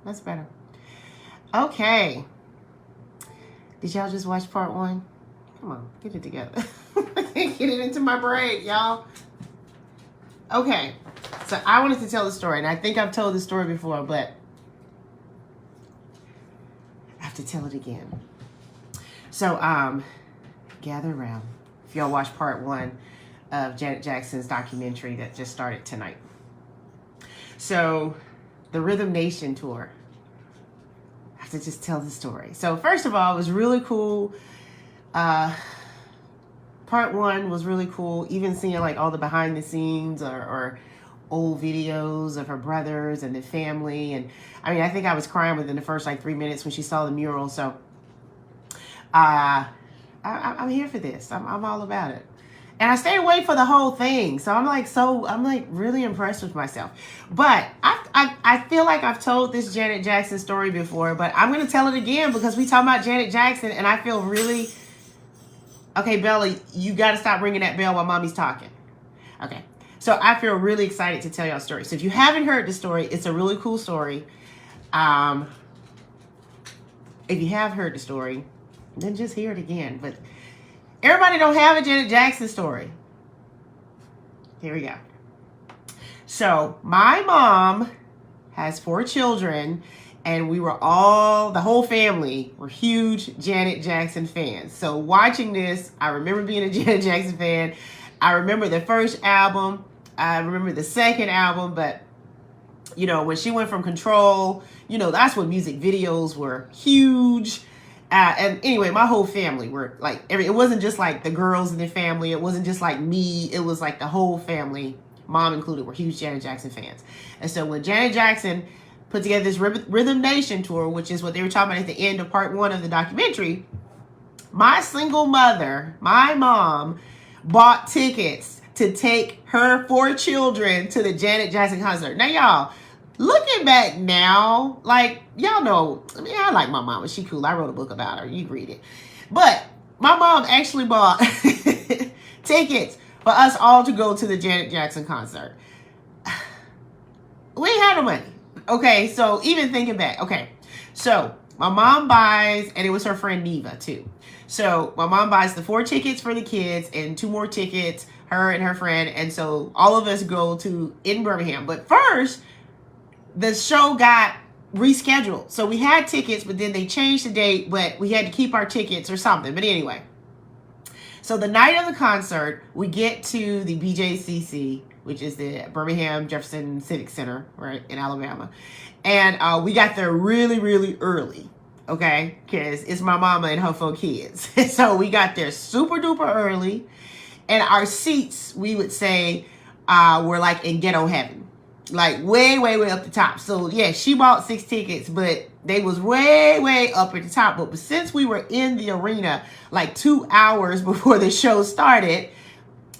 That's better. Okay. Did y'all just watch part one? Come on, get it together. I can't get it into my brain, y'all. Okay. So I wanted to tell the story, and I think I've told the story before, but I have to tell it again. So, gather around. If y'all watch part one of Janet Jackson's documentary that just started tonight. So, the Rhythm Nation tour. I have to just tell the story. So, first of all, it was really cool. Part one was really cool. Even seeing like all the behind the scenes or old videos of her brothers and the family. And I mean, I think I was crying within the first like 3 minutes when she saw the mural. So, I'm here for this. I'm all about it. And I stayed away for the whole thing. So I'm like really impressed with myself. But I feel like I've told this Janet Jackson story before, but I'm going to tell it again because we talking about Janet Jackson and I feel really, okay, Bella, you got to stop ringing that bell while mommy's talking. Okay. So I feel really excited to tell y'all a story. So if you haven't heard the story, it's a really cool story. If you have heard the story, then just hear it again. But everybody don't have a Janet Jackson story. Here we go. So my mom has 4 children, and we were all, the whole family were huge Janet Jackson fans. So watching this, I remember being a Janet Jackson fan. I remember the first album. I remember the second album, but you know, when she went from Control, you know, that's when music videos were huge. And anyway, my whole family were like, it wasn't just like the girls in the family. It wasn't just like me. It was like the whole family, mom included, were huge Janet Jackson fans. And so when Janet Jackson put together this Rhythm Nation tour, which is what they were talking about at the end of part one of the documentary, my single mother, my mom, bought tickets to take her 4 children to the Janet Jackson concert. Now, y'all, looking back now, like, y'all know, I mean, I like my mom. She cool. I wrote a book about her. You can read it. But my mom actually bought tickets for us all to go to the Janet Jackson concert. We ain't had no money. Okay, so even thinking back, okay, so my mom buys, and it was her friend Neva too. So my mom buys the 4 tickets for the kids and 2 more tickets, her and her friend. And so all of us go to in Birmingham. But first, the show got rescheduled. So we had tickets, but then they changed the date, but we had to keep our tickets or something. But anyway, so the night of the concert, we get to the BJCC, which is the Birmingham Jefferson Civic Center, right, in Alabama. And we got there really, really early, okay, because it's my mama and her 4 kids. So we got there super duper early. And our seats, we would say, were like in ghetto heaven. Like way, way, way up the top. So yeah, she bought 6 tickets, but they was way, way up at the top. But since we were in the arena like 2 hours before the show started,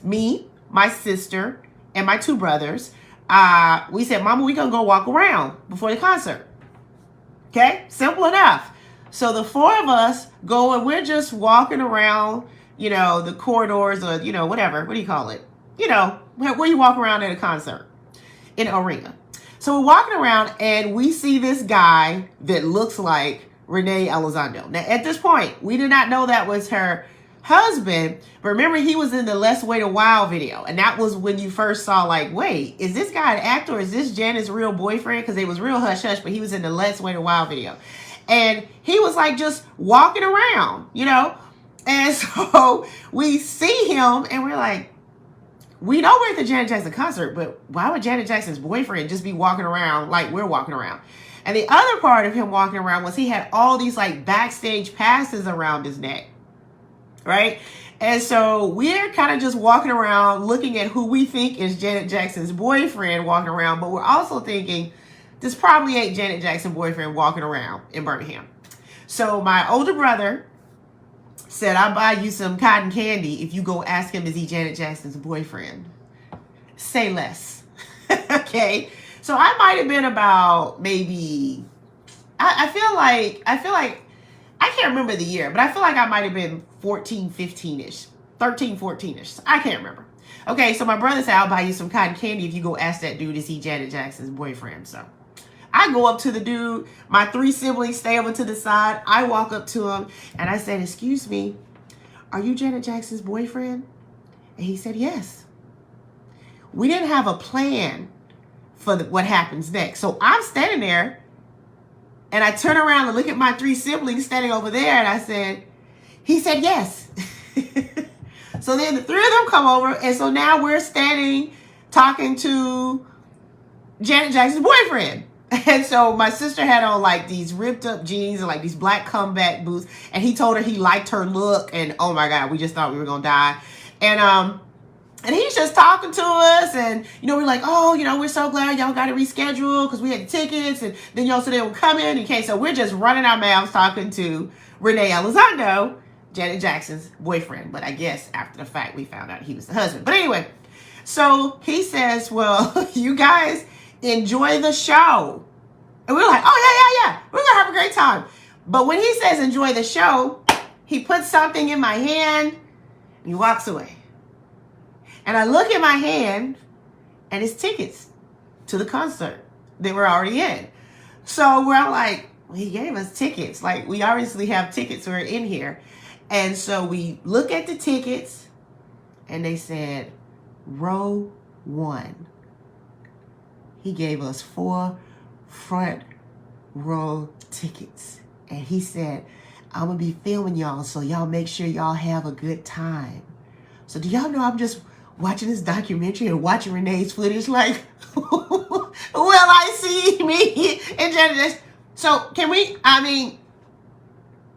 me, my sister, and my 2 brothers, we said, Mama, we gonna go walk around before the concert. Okay, simple enough. So the 4 of us go and we're just walking around, you know, the corridors or, you know, whatever. What do you call it? You know, where you walk around at a concert. In an arena. So we're walking around and we see this guy that looks like Renee Elizondo. Now at this point, we did not know that was her husband, but remember he was in the Let's Wait a While video. And that was when you first saw like, wait, is this guy an actor or is this Janet's real boyfriend? Because it was real hush hush, but he was in the Let's Wait a While video. And he was like just walking around, you know? And so we see him and we're like, we know we're at the Janet Jackson concert, but why would Janet Jackson's boyfriend just be walking around like we're walking around? And the other part of him walking around was he had all these like backstage passes around his neck, right? And so we're kind of just walking around looking at who we think is Janet Jackson's boyfriend walking around, but we're also thinking this probably ain't Janet Jackson's boyfriend walking around in Birmingham. So my older brother said, I'll buy you some cotton candy if you go ask him, is he Janet Jackson's boyfriend? Say less. Okay. So I might have been about maybe, I feel like, I can't remember the year, but I feel like I might have been 14, 15-ish, 13, 14-ish. I can't remember. Okay. So my brother said, I'll buy you some cotton candy if you go ask that dude, is he Janet Jackson's boyfriend? So I go up to the dude. My 3 siblings stay over to the side. I walk up to him and I said, "Excuse me, are you Janet Jackson's boyfriend?" And he said, "Yes." We didn't have a plan for what happens next. So I'm standing there and I turn around and look at my 3 siblings standing over there and I said, he said, "Yes." So then the 3 of them come over, and so now we're standing talking to Janet Jackson's boyfriend. And so my sister had on like these ripped up jeans and like these black comeback boots, and he told her he liked her look, and oh my God, we just thought we were gonna die. And he's just talking to us, and we're like, "Oh, we're so glad y'all got to reschedule because we had the tickets," and then y'all said they would come in. Okay, so we're just running our mouths talking to Renee Elizondo, Janet Jackson's boyfriend. But I guess after the fact, we found out he was the husband. But anyway, so he says, "Well, you guys enjoy the show." And we're like, "Oh, yeah. We're going to have a great time." But when he says enjoy the show, he puts something in my hand and he walks away. And I look at my hand and it's tickets to the concert that we're already in. So we're like, well, he gave us tickets. Like, we obviously have tickets. We're in here. And so we look at the tickets and they said, row 1. He gave us 4 front row tickets. And he said, "I'm going to be filming y'all, so y'all make sure y'all have a good time." So do y'all know I'm just watching this documentary and watching Renee's footage like, will I see me and Janet? So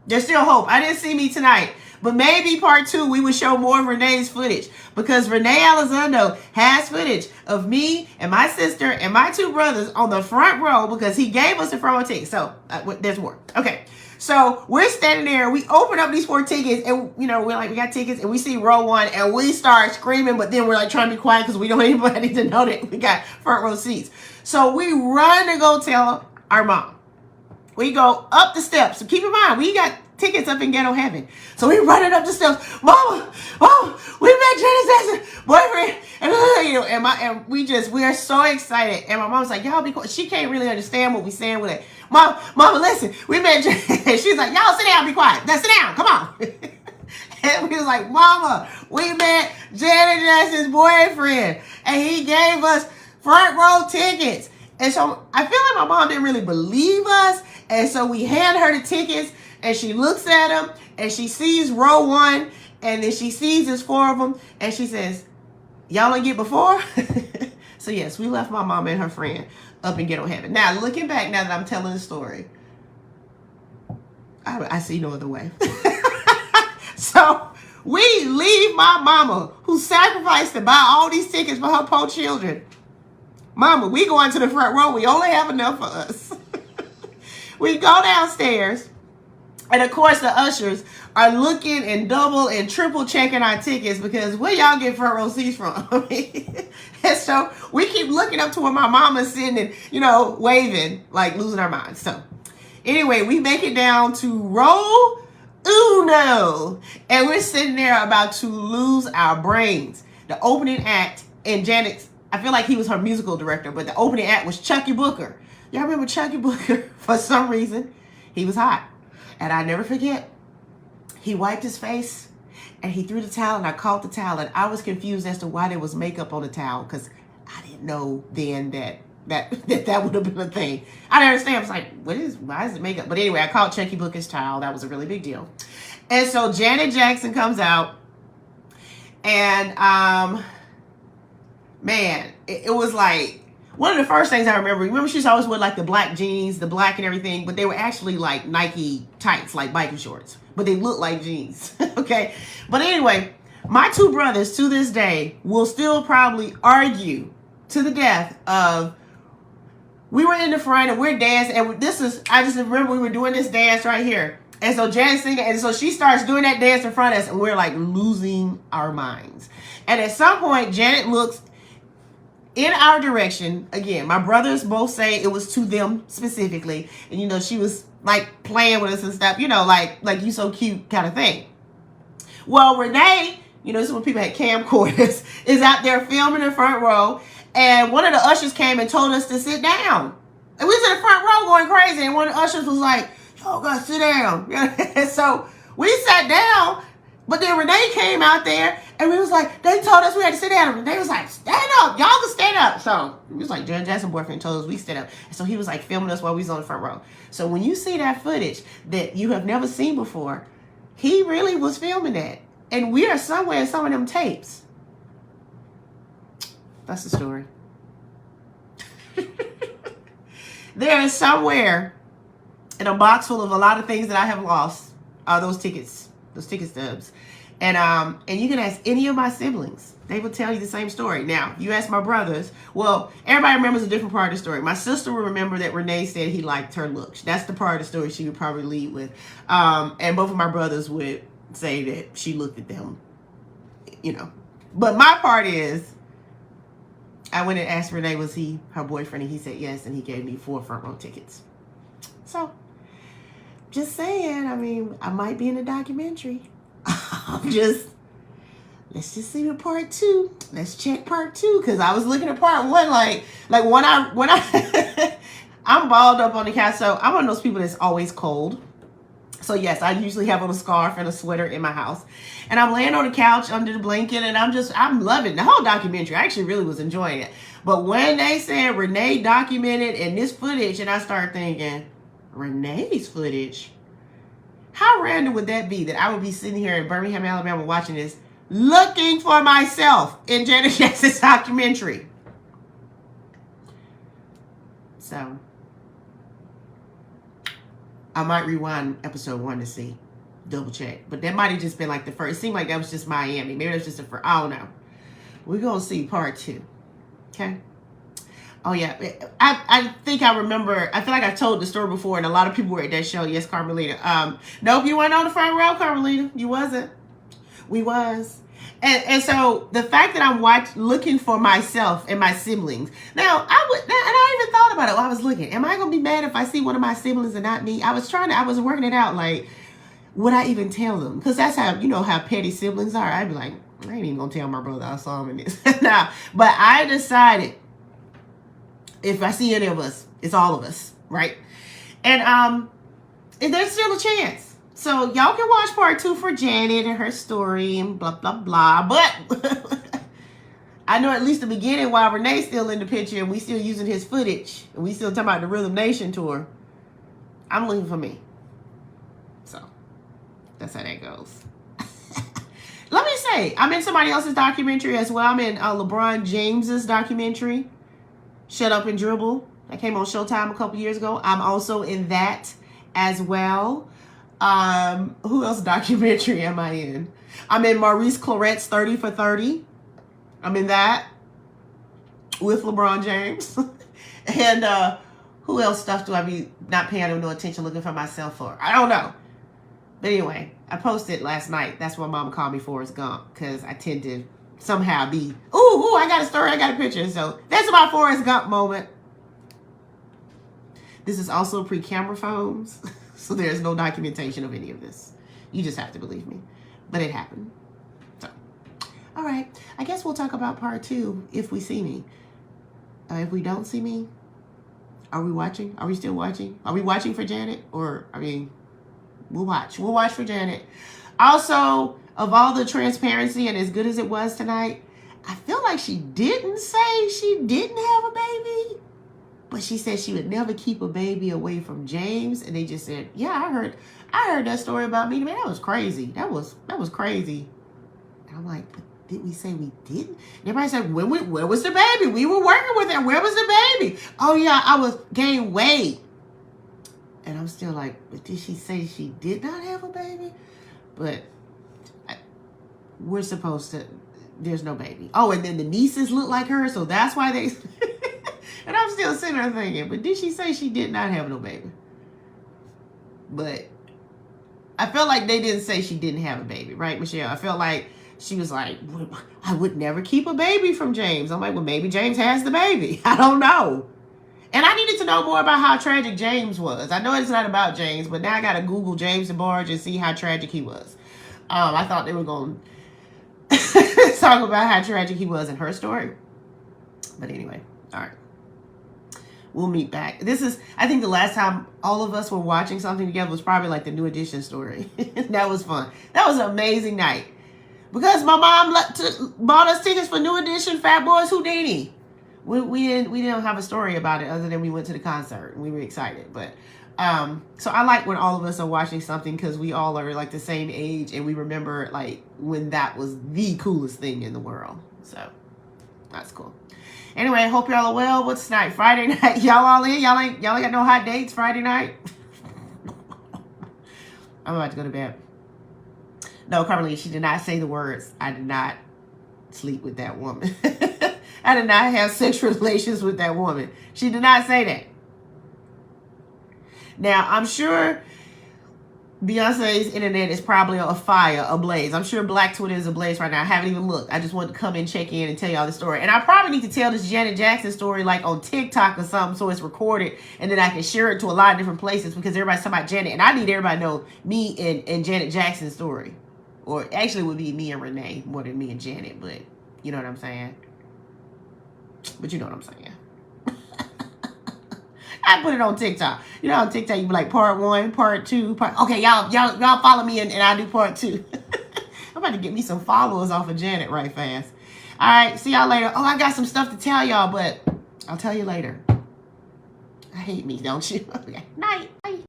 there's still hope. I didn't see me tonight. But maybe part 2, we would show more of Renee's footage, because Renee Elizondo has footage of me and my sister and my 2 brothers on the front row because he gave us the front row ticket. So there's more. Okay. So we're standing there. We open up these 4 tickets and, we're like, we got tickets, and we see row 1 and we start screaming, but then we're like trying to be quiet because we don't want anybody to know that we got front row seats. So we run to go tell our mom. We go up the steps. So keep in mind, we got tickets up in Ghetto Heaven. So we running up the steps. Mama, we met Janet Jackson, boyfriend. And we are so excited. And my mom's like, "Y'all be quiet." She can't really understand what we're saying with it. Mama, listen, we met Janet. She's like, "Y'all sit down, be quiet. Now sit down, come on." And we was like, "Mama, we met Janet Jackson's boyfriend, and he gave us front row tickets." And so I feel like my mom didn't really believe us. And so we hand her the tickets, and she looks at them, and she sees row 1, and then she sees there's 4 of them, and she says, "Y'all didn't get before?" So yes, we left my mom and her friend up in Ghetto Heaven. Now, looking back, now that I'm telling the story, I see no other way. So we leave my mama, who sacrificed to buy all these tickets for her poor children. Mama, we go into the front row. We only have enough for us. We go downstairs, and of course the ushers are looking and double and triple checking our tickets, because where y'all get front row seats from? And so we keep looking up to where my mama's sitting and, waving, like losing our minds. So anyway, we make it down to row 1, and we're sitting there about to lose our brains. The opening act, and Janet's, I feel like he was her musical director, but the opening act was Chucky Booker. Y'all remember Chucky Booker? For some reason, he was hot. And I never forget, he wiped his face and he threw the towel, and I caught the towel, and I was confused as to why there was makeup on the towel, because I didn't know then that would have been a thing. I didn't understand. I was like, why is it makeup? But anyway, I caught Chucky Booker's towel. That was a really big deal. And so Janet Jackson comes out, and man, it was like one of the first things I remember. Remember, she used to always wear like the black jeans, the black and everything, but they were actually like Nike tights, like biking shorts, but they looked like jeans. Okay. But anyway, my 2 brothers to this day will still probably argue to the death of, we were in the front and we're dancing, and I just remember we were doing this dance right here. And so Janet's singing, and so she starts doing that dance in front of us, and we're like losing our minds. And at some point, Janet looks in our direction. Again, my brothers both say it was to them specifically. And, she was like playing with us and stuff, like you so cute kind of thing. Well, Renee, this is when people had camcorders, is out there filming in the front row. And one of the ushers came and told us to sit down. And we was in the front row going crazy, and one of the ushers was like, y'all gotta sit down. And so we sat down, but then Renee came out there, and we was like, they told us we had to sit down. And Renee was like, stand up, y'all can stand up. So it was like Janet Jackson boyfriend told us we stand up. And so he was like filming us while we was on the front row. So when you see that footage that you have never seen before, he really was filming that. And we are somewhere in some of them tapes. That's the story. There is somewhere in a box full of a lot of things that I have lost are those ticket stubs. And you can ask any of my siblings. They will tell you the same story. Now, you ask my brothers. Well, everybody remembers a different part of the story. My sister will remember that Renee said he liked her looks. That's the part of the story she would probably lead with. And both of my brothers would say that she looked at them, you know. But my part is, I went and asked Renee, was he her boyfriend? And he said yes, and he gave me 4 front row tickets. So, just saying, I mean, I might be in a documentary. Let's just see the part 2. Let's check part 2, because I was looking at part 1, like when I I'm balled up on the couch. So I'm one of those people that's always cold. So yes, I usually have on a scarf and a sweater in my house, and I'm laying on the couch under the blanket, and I'm loving the whole documentary. I actually really was enjoying it. But when they said Renee documented in this footage, and I started thinking, Renee's footage? How random would that be that I would be sitting here in Birmingham, Alabama watching this, looking for myself in Janet Jackson's documentary? So I might rewind episode 1 to see, double check. But that might have just been like the first. It seemed like that was just Miami. Maybe that's just the first. I don't know. We're going to see part 2. Okay. Oh, yeah. I think I remember. I feel like I told the story before, and a lot of people were at that show. Yes, Carmelita. Nope, you weren't on the front row, Carmelita. You wasn't. We was. And so the fact that I'm looking for myself and my siblings. Now, I even thought about it while I was looking. Am I going to be mad if I see one of my siblings and not me? I was working it out, like, would I even tell them? Because that's how, you know, how petty siblings are. I'd be like, I ain't even going to tell my brother I saw him in this. Nah, but I decided if I see any of us, it's all of us, right? And there's still a chance. So y'all can watch part 2 for Janet and her story and blah, blah, blah. But I know at least the beginning, while Renee's still in the picture and we still using his footage and we still talking about the Rhythm Nation tour, I'm looking for me. So that's how that goes. Let me say, I'm in somebody else's documentary as well. I'm in LeBron James's documentary, Shut Up and Dribble. That came on Showtime a couple years ago. I'm also in that as well. Who else documentary am I in? I'm in Maurice Claret's 30 for 30. I'm in that with LeBron James. And who else stuff do I be not paying no attention looking for myself for? I don't know. But anyway, I posted last night. That's what Mama called me Forrest Gump, because I tend to somehow be, ooh, I got a story, I got a picture. So that's my Forrest Gump moment. This is also pre-camera phones. So there's no documentation of any of this. You just have to believe me. But it happened. So, all right. I guess we'll talk about part 2 if we see me. If we don't see me, are we watching? Are we still watching? Are we watching for Janet? Or, I mean, we'll watch. We'll watch for Janet. Also, of all the transparency and as good as it was tonight, I feel like she didn't say she didn't have a baby. But she said she would never keep a baby away from James. And they just said, yeah, I heard that story about me. Man, that was crazy. That was crazy. And I'm like, but did we say we didn't? And everybody said, where was the baby? We were working with her. Where was the baby? Oh, yeah, I was gaining weight. And I'm still like, but did she say she did not have a baby? But we're supposed to, there's no baby. Oh, and then the nieces look like her. So that's why they... And I'm still sitting there thinking, but did she say she did not have no baby? But I felt like they didn't say she didn't have a baby, right, Michelle? I felt like she was like, I would never keep a baby from James. I'm like, well, maybe James has the baby. I don't know. And I needed to know more about how tragic James was. I know it's not about James, but now I got to Google James DeBarge and see how tragic he was. I thought they were going to talk about how tragic he was in her story. But anyway, all right. We'll meet back. I think the last time all of us were watching something together was probably like the New Edition story. That was fun. That was an amazing night. Because my mom bought us tickets for New Edition, Fat Boys Houdini. We didn't have a story about it other than we went to the concert and we were excited. But so I like when all of us are watching something because we all are like the same age and we remember like when that was the coolest thing in the world. So that's cool. Anyway, hope y'all are well. What's tonight? Friday night. Y'all all in? Y'all ain't got no hot dates Friday night? I'm about to go to bed. No, Carmelita, she did not say the words. I did not sleep with that woman. I did not have sexual relations with that woman. She did not say that. Now, I'm sure Beyonce's internet is probably a fire, ablaze. I'm sure Black Twitter is ablaze right now. I haven't even looked. I just wanted to come and check in and tell y'all the story. And I probably need to tell this Janet Jackson story like on TikTok or something so it's recorded and then I can share it to a lot of different places because everybody's talking about Janet. And I need everybody to know me and Janet Jackson's story. Or actually it would be me and Renee more than me and Janet. But you know what I'm saying? But you know what I'm saying. I put it on TikTok. You know, on TikTok, you be like part 1, part 2, okay, y'all follow me and I'll do part 2. I'm about to get me some followers off of Janet right fast. All right, see y'all later. Oh, I got some stuff to tell y'all, but I'll tell you later. I hate me, don't you? Okay, night. Bye.